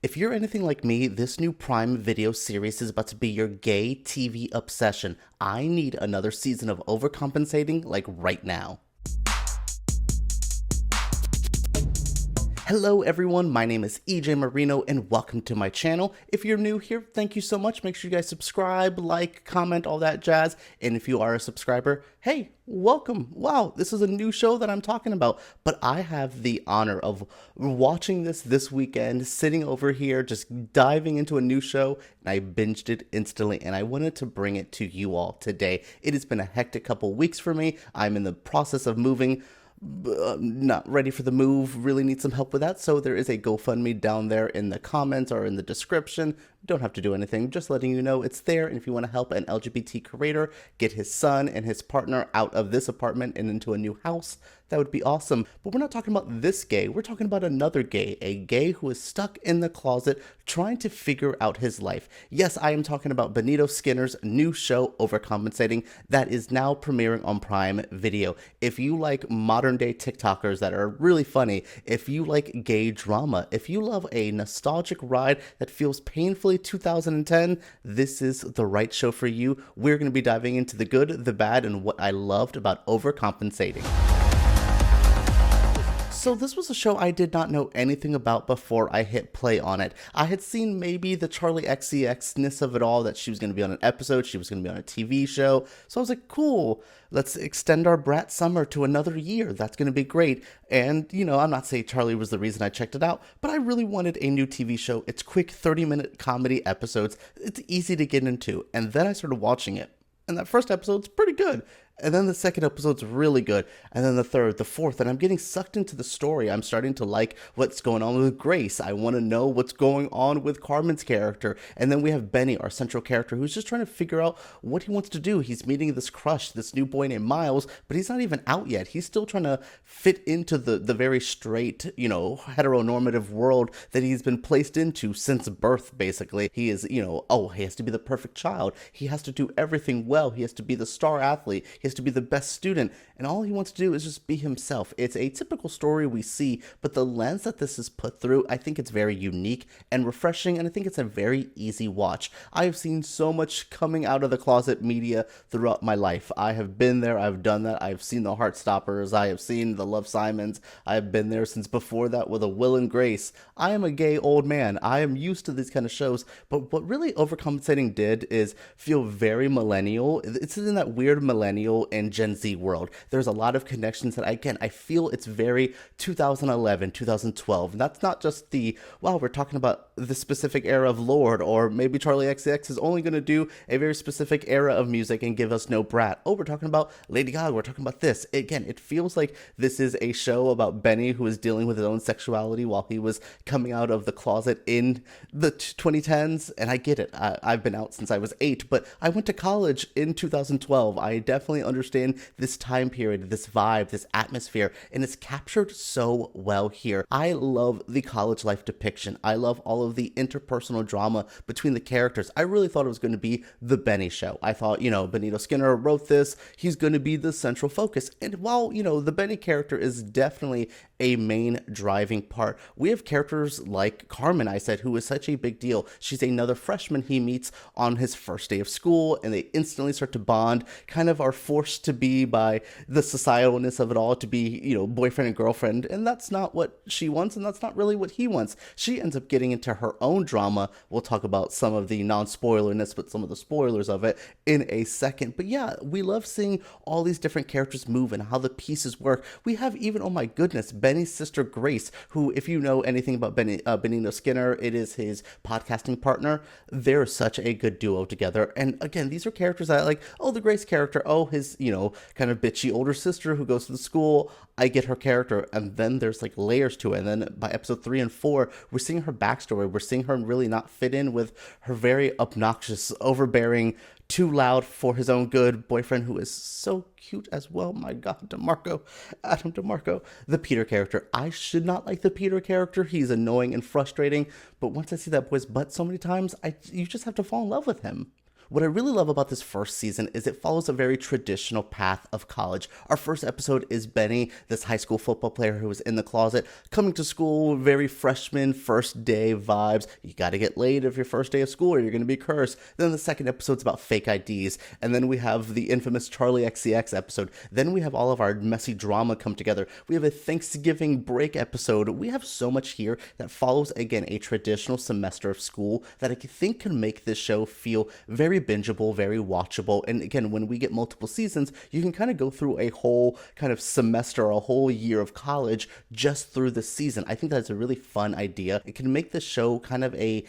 If you're anything like me, this new Prime Video series is about to be your gay TV obsession. I need another season of Overcompensating, like right now. Hello everyone, my name is Moreno and welcome to my channel. If you're new here, thank you so much. Make sure you guys subscribe, like, comment, all that jazz. And if you are a subscriber, hey, welcome. Wow, this is a new show that I'm talking about. But I have the honor of watching this weekend, sitting over here, just diving into a new show, and I binged it instantly, and I wanted to bring it to you all today. It has been a hectic couple weeks for me. I'm in the process of moving. Not ready for the move, really need some help with that, so there is a GoFundMe down there in the comments or in the description. Don't have to do anything, just letting you know it's there. And if you want to help an LGBT creator get his son and his partner out of this apartment and into a new house, that would be awesome. But we're not talking about this gay, we're talking about another gay, a gay who is stuck in the closet trying to figure out his life. Yes, I am talking about Benito Skinner's new show, Overcompensating, that is now premiering on Prime Video. If you like modern day TikTokers that are really funny, if you like gay drama, if you love a nostalgic ride that feels painfully 2010, this is the right show for you. We're going to be diving into the good, the bad, and what I loved about Overcompensating. So this was a show I did not know anything about before I hit play on it. I had seen maybe the Charli XCX-ness of it all, that she was going to be on an episode, she was going to be on a TV show. So I was like, cool, let's extend our brat summer to another year. That's going to be great. And, you know, I'm not saying Charli was the reason I checked it out, but I really wanted a new TV show. It's quick 30-minute comedy episodes. It's easy to get into. And then I started watching it. And that first episode's pretty good. And then the second episode's really good. And then the third, the fourth, and I'm getting sucked into the story. I'm starting to like what's going on with Grace. I want to know what's going on with Carmen's character. And then we have Benny, our central character, who's just trying to figure out what he wants to do. He's meeting this crush, this new boy named Miles, but he's not even out yet. He's still trying to fit into the very straight, you know, heteronormative world that he's been placed into since birth, basically. He is, you know, oh, he has to be the perfect child. He has to do everything well. He has to be the star athlete. He has to be the best student, and all he wants to do is just be himself. It's a typical story we see, but the lens that this is put through, I think it's very unique and refreshing, and I think it's a very easy watch. I have seen so much coming out of the closet media throughout my life. I have been there, I've done that, I've seen the Heartstoppers, I have seen the Love Simons, I have been there since before that with a Will and Grace. I am a gay old man. I am used to these kind of shows, but what really Overcompensating did is feel very millennial. It's in that weird millennial and Gen Z world. There's a lot of connections that, again, I feel it's very 2011, 2012. And that's not just the, wow, we're talking about the specific era of Lorde, or maybe Charli XCX is only going to do a very specific era of music and give us no brat. Oh, we're talking about Lady Gaga, we're talking about this. Again, it feels like this is a show about Benny who is dealing with his own sexuality while he was coming out of the closet in the 2010s. And I get it. I've been out since I was 8, but I went to college in 2012. I definitely understand this time period, this vibe, this atmosphere, and it's captured so well here. I love the college life depiction. I love all of the interpersonal drama between the characters. I really thought it was going to be the Benny show. I thought, you know, Benito Skinner wrote this, he's going to be the central focus. And while, you know, the Benny character is definitely a main driving part, we have characters like Carmen, I said, who is such a big deal. She's another freshman he meets on his first day of school, and they instantly start to bond, kind of are forced to be by the societalness of it all, to be, you know, boyfriend and girlfriend, and that's not what she wants, and that's not really what he wants. She ends up getting into her own drama. We'll talk about some of the non-spoilerness, but some of the spoilers of it in a second. But yeah, we love seeing all these different characters move and how the pieces work. We have even, oh my goodness, Benny's sister Grace, who, if you know anything about Benito Skinner, it is his podcasting partner. They're such a good duo together. And again, these are characters that, like, oh, the Grace character, oh, his, you know, kind of bitchy older sister who goes to the school. I get her character, and then there's like layers to it. And then by episode 3 and 4, we're seeing her backstory. We're seeing her really not fit in with her very obnoxious, overbearing, too loud for his own good boyfriend, who is so cute as well. My God, Adam DeMarco, the Peter character. I should not like the Peter character. He's annoying and frustrating, but once I see that boy's butt so many times, you just have to fall in love with him. What I really love about this first season is it follows a very traditional path of college. Our first episode is Benny, this high school football player who was in the closet, coming to school, very freshman, first day vibes. You gotta get laid if your first day of school or you're gonna be cursed. Then the second episode's about fake IDs. And then we have the infamous Charli XCX episode. Then we have all of our messy drama come together. We have a Thanksgiving break episode. We have so much here that follows, again, a traditional semester of school that I think can make this show feel very bingeable, very watchable. And again, when we get multiple seasons, you can kind of go through a whole kind of semester, a whole year of college just through the season. I think that's a really fun idea. It can make the show kind of a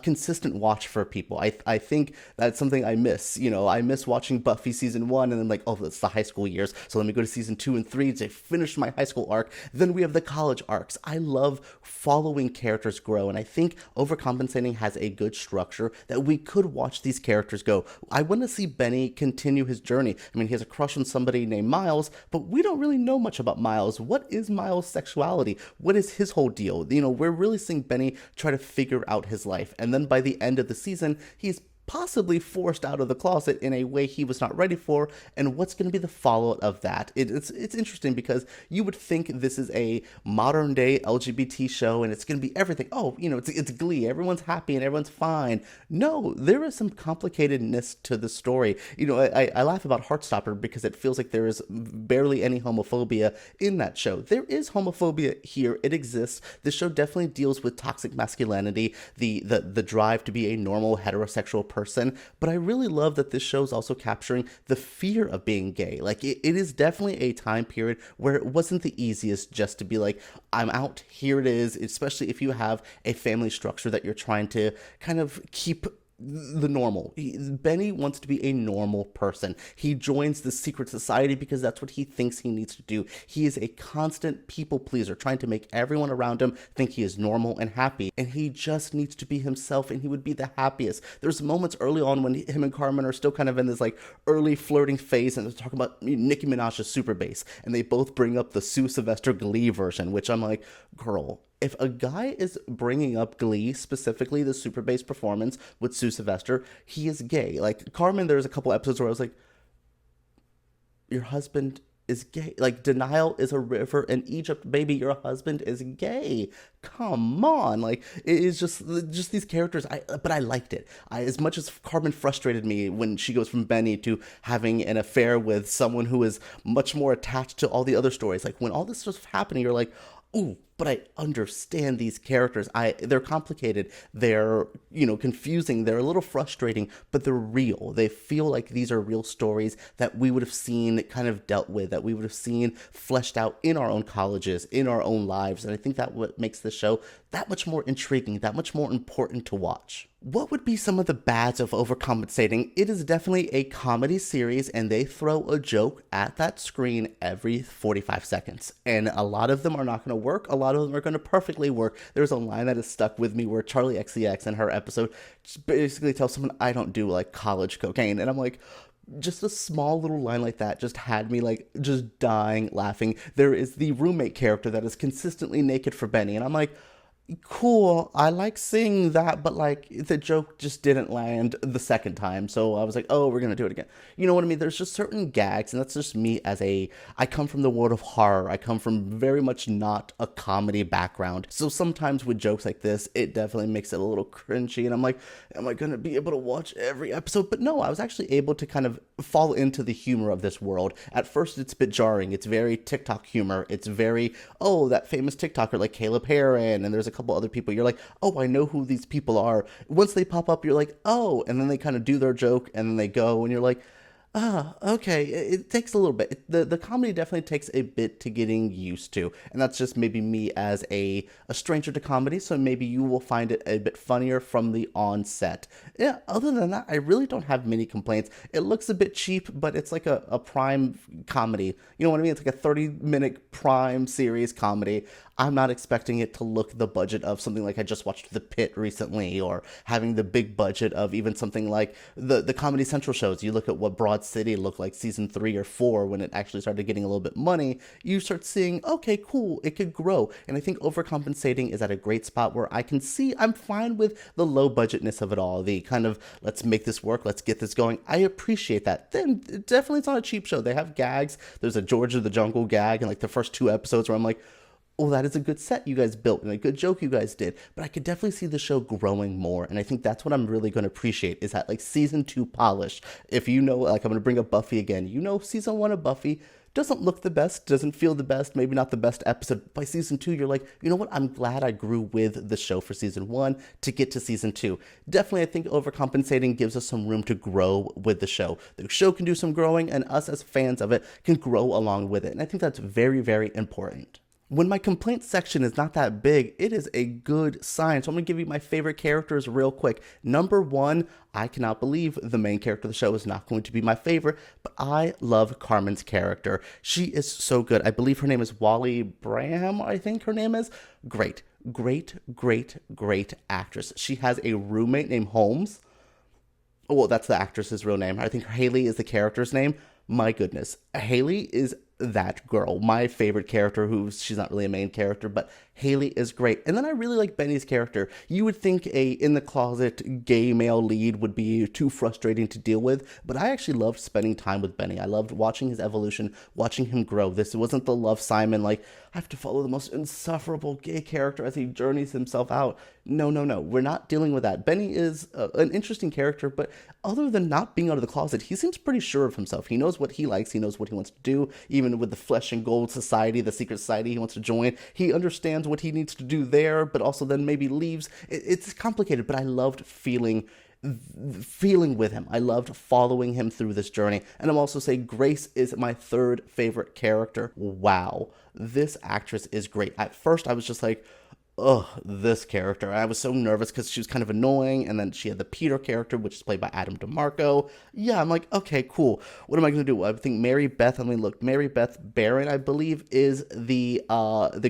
consistent watch for people. I think that's something I miss. You know, I miss watching Buffy season 1 and then like, oh, it's the high school years, so let me go to season 2 and 3 to finish my high school arc. Then we have the college arcs. I love following characters grow, and I think Overcompensating has a good structure that we could watch these characters go. I want to see Benny continue his journey. I mean, he has a crush on somebody named Miles, but we don't really know much about Miles. What is Miles' sexuality? What is his whole deal? You know, we're really seeing Benny try to figure out his life, and then by the end of the season, he's possibly forced out of the closet in a way he was not ready for, and what's going to be the fallout of that. It's interesting because you would think this is a modern day LGBT show and it's going to be everything. Oh, you know, it's Glee. Everyone's happy and everyone's fine. No, there is some complicatedness to the story. You know, I laugh about Heartstopper because it feels like there is barely any homophobia in that show. There is homophobia here. It exists. The show definitely deals with toxic masculinity, the drive to be a normal heterosexual person, but I really love that this show is also capturing the fear of being gay. Like, it is definitely a time period where it wasn't the easiest just to be like, I'm out, here it is, especially if you have a family structure that you're trying to kind of keep the normal. Benny wants to be a normal person. He joins the secret society because that's what he thinks he needs to do. He is a constant people pleaser, trying to make everyone around him think he is normal and happy, and he just needs to be himself, and he would be the happiest. There's moments early on when him and Carmen are still kind of in this like early flirting phase, and they're talking about Nicki Minaj's super bass, and they both bring up the Sue Sylvester Glee version, which I'm like, girl, if a guy is bringing up Glee, specifically the super bass performance with Sue Sylvester, he is gay. Like, Carmen, there's a couple episodes where I was like, your husband is gay. Like, denial is a river in Egypt, baby, your husband is gay. Come on. Like, it is just these characters. But I liked it. As much as Carmen frustrated me when she goes from Benny to having an affair with someone who is much more attached to all the other stories. Like, when all this was happening, you're like, ooh, but I understand these characters. They're complicated. They're, confusing. They're a little frustrating, but they're real. They feel like these are real stories that we would have seen kind of dealt with, that we would have seen fleshed out in our own colleges, in our own lives. And I think that what makes the show that much more intriguing, that much more important to watch. What would be some of the bads of Overcompensating? It is definitely a comedy series, and they throw a joke at that screen every 45 seconds. And a lot of them are not going to work. A lot of them are going to perfectly work. There's a line that has stuck with me where Charli XCX in her episode basically tells someone, I don't do like college cocaine. And I'm like, just a small little line like that just had me like just dying laughing. There is the roommate character that is consistently naked for Benny. And I'm like, cool, I like seeing that, but like the joke just didn't land the second time, so I was like, oh, we're gonna do it again. You know what I mean? There's just certain gags, and that's just me I come from the world of horror. I come from very much not a comedy background, so sometimes with jokes like this, it definitely makes it a little cringy, and I'm like, am I gonna be able to watch every episode? But no, I was actually able to kind of fall into the humor of this world. At first, it's a bit jarring. It's very TikTok humor. It's very, oh, that famous TikToker like Caleb Heron, and there's a couple other people. You're like, oh, I know who these people are. Once they pop up, you're like, oh, and then they kind of do their joke, and then they go, and you're like, okay, it takes a little bit. The comedy definitely takes a bit to getting used to, and that's just maybe me as a stranger to comedy, so maybe you will find it a bit funnier from the onset. Yeah, other than that, I really don't have many complaints. It looks a bit cheap, but it's like a Prime comedy. You know what I mean? It's like a 30-minute Prime series comedy. I'm not expecting it to look the budget of something like I just watched The Pit recently, or having the big budget of even something like the Comedy Central shows. You look at what Broad City looked like season 3 or 4 when it actually started getting a little bit money, you start seeing, okay, cool, it could grow. And I think Overcompensating is at a great spot where I can see I'm fine with the low budgetness of it all, the kind of let's make this work, let's get this going. I appreciate that. Then definitely it's not a cheap show. They have gags. There's a George of the Jungle gag in like the first 2 episodes where I'm like, oh, that is a good set you guys built and a good joke you guys did. But I could definitely see the show growing more. And I think that's what I'm really going to appreciate, is that like season 2 polish. If you know, like I'm going to bring up Buffy again, you know, season 1 of Buffy doesn't look the best, doesn't feel the best, maybe not the best episode. By season 2, you're like, you know what? I'm glad I grew with the show for season 1 to get to season 2. Definitely, I think Overcompensating gives us some room to grow with the show. The show can do some growing, and us as fans of it can grow along with it. And I think that's very, very important. When my complaint section is not that big, it is a good sign. So I'm going to give you my favorite characters real quick. Number 1, I cannot believe the main character of the show is not going to be my favorite, but I love Carmen's character. She is so good. I believe her name is Wally Braham, I think her name is. Great, great, great, great actress. She has a roommate named Holmes. Oh, well, that's the actress's real name. I think Haley is the character's name. My goodness. Haley is that girl, my favorite character, she's not really a main character, but Haley is great. And then I really like Benny's character. You would think a in-the-closet gay male lead would be too frustrating to deal with, but I actually loved spending time with Benny. I loved watching his evolution, watching him grow. This wasn't the Love Simon, like, I have to follow the most insufferable gay character as he journeys himself out. No. We're not dealing with that. Benny is an interesting character, but other than not being out of the closet, he seems pretty sure of himself. He knows what he likes. He knows what he wants to do. Even with the Flesh and Gold Society, the secret society he wants to join, he understands what he needs to do there, but also then maybe leaves. It's complicated, but I loved feeling with him. I loved following him through this journey. And I'm also saying Grace is my 3rd favorite character. Wow, this actress is great. At first, I was just like, ugh, this character. I was so nervous because she was kind of annoying, and then she had the Peter character, which is played by Adam DeMarco. Yeah, I'm like, okay, cool. What am I going to do? I think Mary Beth Barron, I believe, is the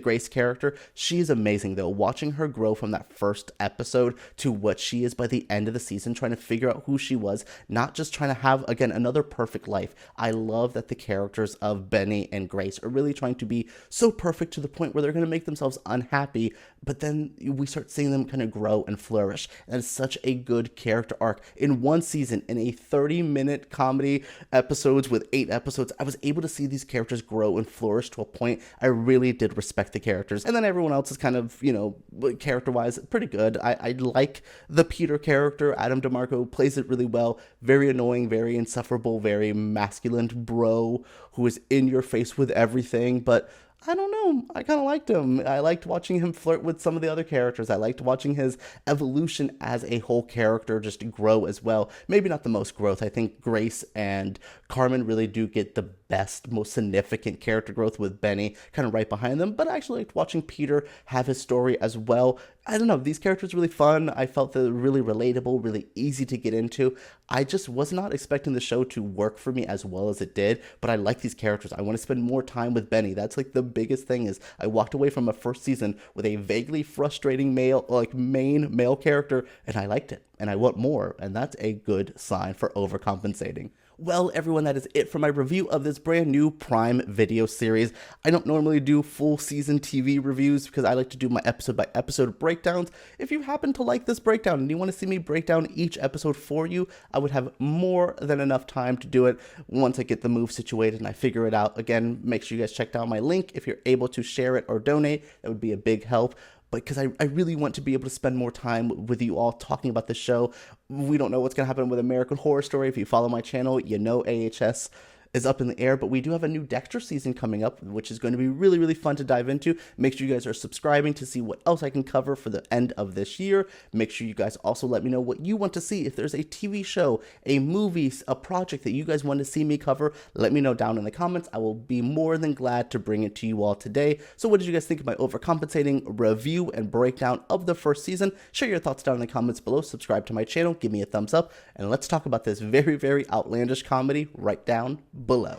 Grace character. She's amazing, though. Watching her grow from that first episode to what she is by the end of the season, trying to figure out who she was, not just trying to have, again, another perfect life. I love that the characters of Benny and Grace are really trying to be so perfect to the point where they're going to make themselves unhappy, but then we start seeing them kind of grow and flourish. And it's such a good character arc. In one season, in a 30-minute comedy episodes with 8 episodes, I was able to see these characters grow and flourish to a point I really did respect the characters. And then everyone else is kind of, character-wise, pretty good. I like the Peter character. Adam DeMarco plays it really well. Very annoying, very insufferable, very masculine bro who is in your face with everything, but I don't know. I kind of liked him. I liked watching him flirt with some of the other characters. I liked watching his evolution as a whole character just grow as well. Maybe not the most growth. I think Grace and Carmen really do get the best, most significant character growth, with Benny kind of right behind them. But I actually liked watching Peter have his story as well. I don't know, these characters are really fun. I felt they're really relatable, really easy to get into. I just was not expecting the show to work for me as well as it did, but I like these characters. I want to spend more time with Benny. That's like the biggest thing, is I walked away from a first season with a vaguely frustrating main male character, and I liked it, and I want more, and that's a good sign for Overcompensating. Well, everyone, that is it for my review of this brand new Prime Video series. I don't normally do full season TV reviews because I like to do my episode by episode breakdowns. If you happen to like this breakdown and you want to see me break down each episode for you, I would have more than enough time to do it once I get the move situated and I figure it out. Again, make sure you guys check out my link if you're able to share it or donate. That would be a big help. But because I really want to be able to spend more time with you all talking about the show. We don't know what's going to happen with American Horror Story. If you follow my channel, you know AHS is up in the air, but we do have a new Dexter season coming up, which is going to be really, really fun to dive into. Make sure you guys are subscribing to see what else I can cover for the end of this year. Make sure you guys also let me know what you want to see. If there's a TV show, a movie, a project that you guys want to see me cover, let me know down in the comments. I will be more than glad to bring it to you all today. So what did you guys think of my Overcompensating review and breakdown of the first season? Share your thoughts down in the comments below. Subscribe to my channel, give me a thumbs up, and let's talk about this very, very outlandish comedy right down below.